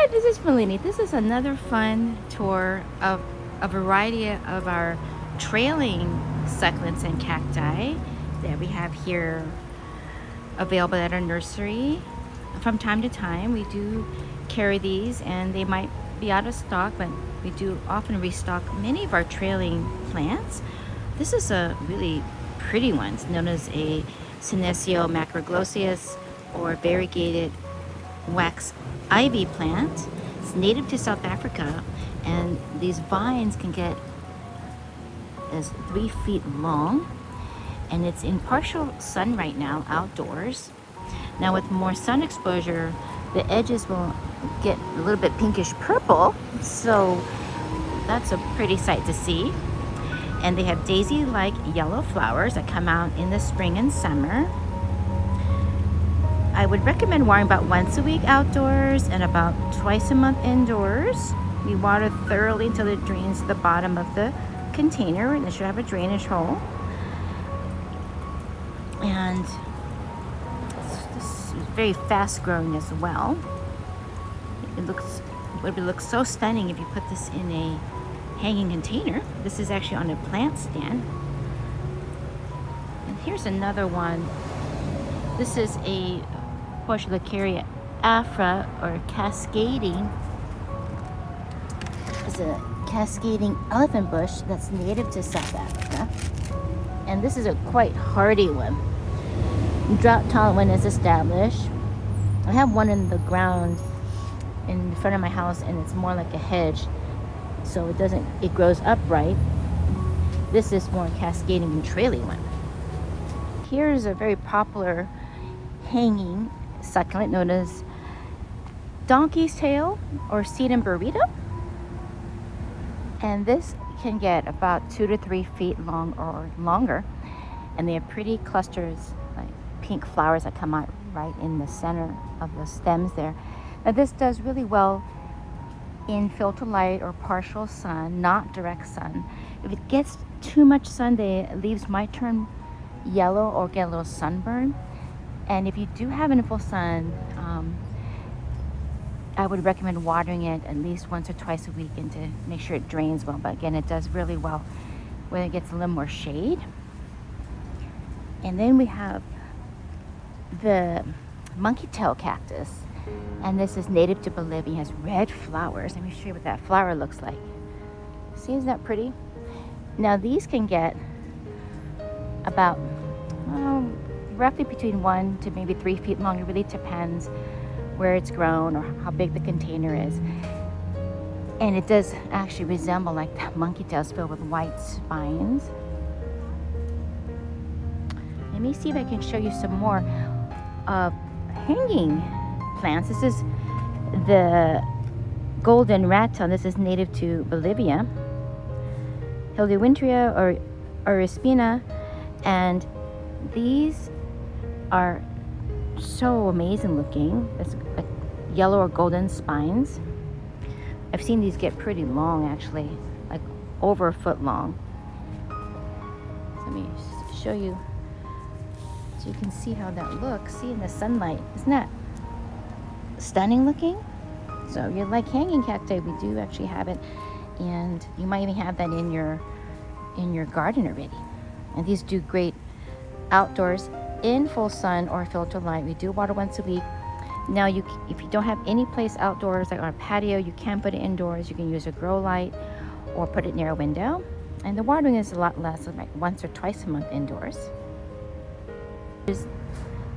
Hi, this is Melanie. This is another fun tour of a variety of our trailing succulents and cacti that we have here available at our nursery. From time to time, we do carry these and they might be out of stock, but we do often restock many of our trailing plants. This is a really pretty one. It's known as a Senecio macroglossus or variegated wax ivy plant. It's native to South Africa, and these vines can get as 3 feet long, and it's in partial sun right now outdoors. Now with more sun exposure, the edges will get a little bit pinkish purple, so that's a pretty sight to see. And they have daisy-like yellow flowers that come out in the spring and summer. I would recommend watering about once a week outdoors and about twice a month indoors. We water thoroughly until it drains the bottom of the container, and it should have a drainage hole. And this is very fast growing as well. It would look so stunning if you put this in a hanging container. This is actually on a plant stand. And here's another one. This is a Portulacaria afra, or cascading. It's a cascading elephant bush that's native to South Africa. And this is a quite hardy one. Drought tolerant is established. I have one in the ground in front of my house, and it's more like a hedge, so it grows upright. This is more cascading and trailing one. Here's a very popular hanging succulent known as donkey's tail or sedum burrito, and this can get about 2 to 3 feet long or longer, and they have pretty clusters like pink flowers that come out right in the center of the stems there. Now this does really well in filter light or partial sun, not direct sun. If it gets too much sun, the leaves might turn yellow or get a little sunburn. And if you do have it in full sun, I would recommend watering it at least once or twice a week, and to make sure it drains well. But again, it does really well when it gets a little more shade. And then we have the monkey tail cactus, and this is native to Bolivia. It has red flowers. Let me show you what that flower looks like. See, isn't that pretty? Now these can get about roughly between 1 to maybe 3 feet long. It really depends where it's grown or how big the container is. And it does actually resemble like that monkey tails filled with white spines. Let me see if I can show you some more hanging plants. This is the golden rat tail. This is native to Bolivia. Heliowintria or Orispina, and these are so amazing looking. It's like yellow or golden spines. I've seen these get pretty long, actually, like over a foot long. So let me show you so you can see how that looks. See in the sunlight, isn't that stunning looking? So you like hanging cacti, we do actually have it, and you might even have that in your garden already. And these do great outdoors in full sun or filter light. We do water once a week. Now if you don't have any place outdoors, like on a patio, you can put it indoors. You can use a grow light or put it near a window, and the watering is a lot less, like once or twice a month indoors. There's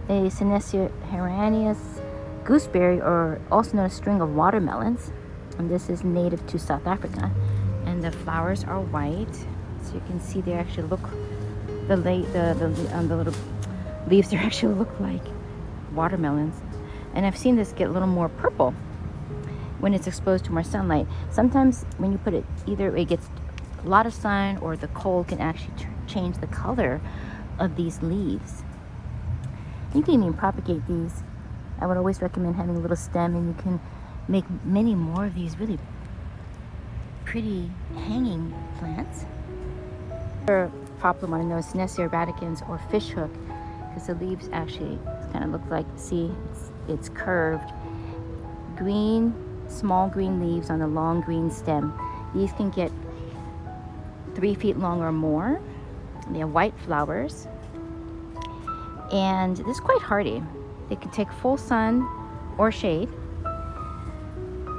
a Senecio heranius gooseberry, or also known as string of watermelons, and this is native to South Africa, and the flowers are white, so you can see they actually look the little leaves there actually look like watermelons. And I've seen this get a little more purple when it's exposed to more sunlight. Sometimes when you put it, either it gets a lot of sun or the cold can actually change the color of these leaves. You can even propagate these. I would always recommend having a little stem, and you can make many more of these really pretty hanging plants. Another popular one known as Senecio radicans or fishhook, because the leaves actually kind of look like, see, it's curved. Green small green leaves on a long green stem. These can get 3 feet long or more. They have white flowers, and this is quite hardy. They can take full sun or shade,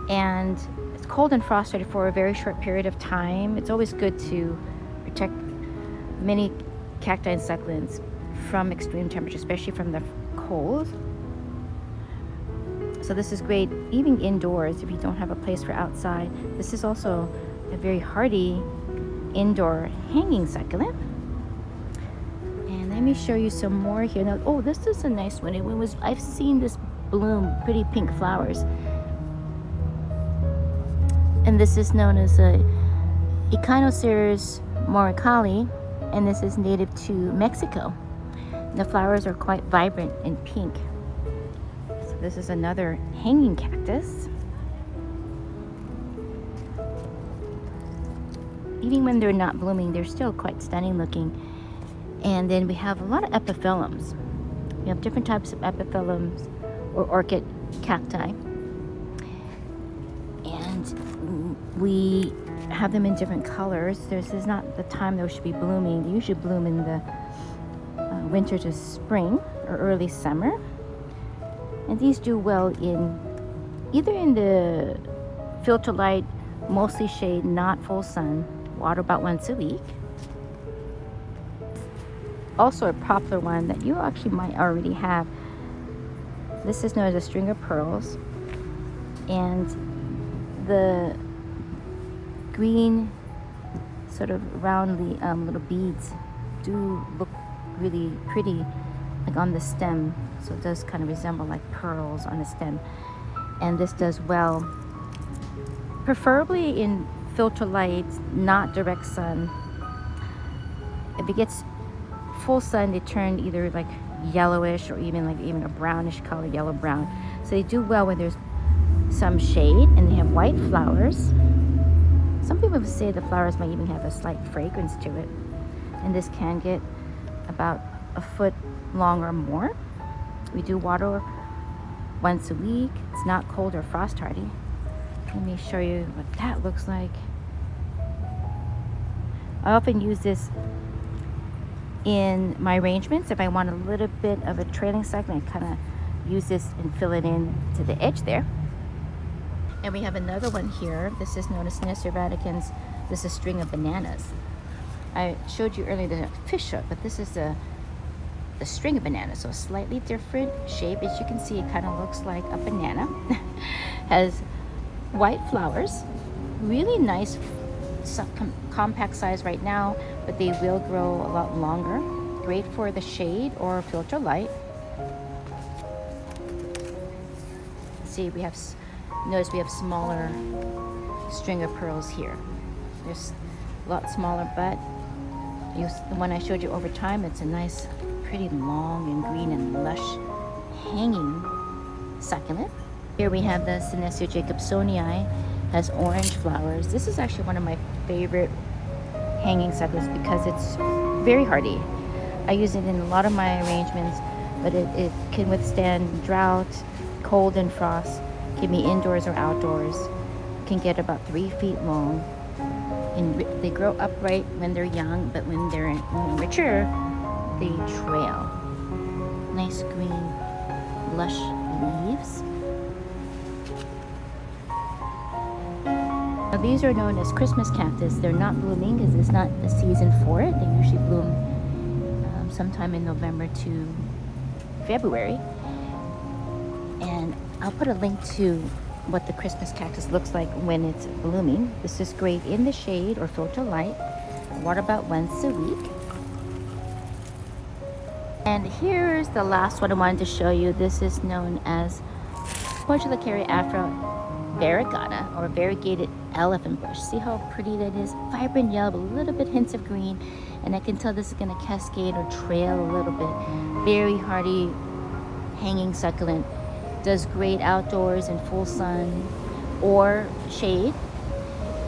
and it's cold and frosted for a very short period of time. It's always good to protect many cacti and succulents from extreme temperature, especially from the cold. So this is great even indoors if you don't have a place for outside. This is also a very hardy indoor hanging succulent. And let me show you some more here. Now, oh, this is a nice one. I've seen this bloom, pretty pink flowers. And this is known as a Echinocereus moricali, and this is native to Mexico. The flowers are quite vibrant and pink. So this is another hanging cactus. Even when they're not blooming, they're still quite stunning looking. And then we have a lot of epiphyllums. We have different types of epiphyllums or orchid cacti. And we have them in different colors. This is not the time they should be blooming. They usually bloom in the winter to spring or early summer. And these do well in either in the filter light, mostly shade, not full sun. Water about once a week. Also a popular one that you actually might already have. This is known as a string of pearls, and the green sort of roundly little beads do look really pretty, like on the stem. So it does kind of resemble like pearls on a stem, and this does well preferably in filter light, not direct sun. If it gets full sun, they turn either like yellowish or even a brownish color, yellow brown. So they do well when there's some shade, and they have white flowers. Some people say the flowers might even have a slight fragrance to it. And this can get about a foot long or more. We do water once a week. It's not cold or frost hardy. Let me show you what that looks like. I often use this in my arrangements. If I want a little bit of a trailing succulent, I kind of use this and fill it in to the edge there. And we have another one here. This is known as Senecio radicans. This is a string of bananas. I showed you earlier the fish hook, but this is the string of bananas. So a slightly different shape. As you can see, it kind of looks like a banana. Has white flowers, really nice compact size right now, but they will grow a lot longer. Great for the shade or filter light. See, notice we have smaller string of pearls here. There's a lot smaller, but the one I showed you over time, it's a nice, pretty long and green and lush hanging succulent. Here we have the Senecio jacobsonii, has orange flowers. This is actually one of my favorite hanging succulents because it's very hardy. I use it in a lot of my arrangements, but it can withstand drought, cold and frost. Can be indoors or outdoors. Can get about 3 feet long. And they grow upright when they're young, but when they're mature, they trail. Nice green, lush leaves. Now these are known as Christmas cactus. They're not blooming because it's not the season for it. They usually bloom sometime in November to February. And I'll put a link to what the Christmas cactus looks like when it's blooming. This is great in the shade or filter light. Water about once a week. And here's the last one I wanted to show you. This is known as Portulacaria afra variegata, or variegated elephant bush. See how pretty that is? Vibrant yellow, but a little bit hints of green. And I can tell this is going to cascade or trail a little bit. Very hardy hanging succulent. Does great outdoors in full sun or shade.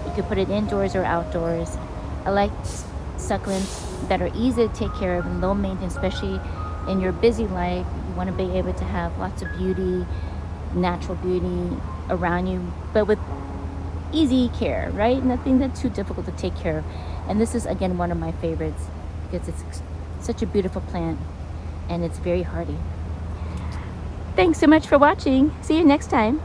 You could put it indoors or outdoors. I like succulents that are easy to take care of and low maintenance, especially in your busy life. You want to be able to have lots of beauty, natural beauty around you, but with easy care, right? Nothing that's too difficult to take care of. And this is, again, one of my favorites because it's such a beautiful plant and it's very hardy. Thanks so much for watching. See you next time.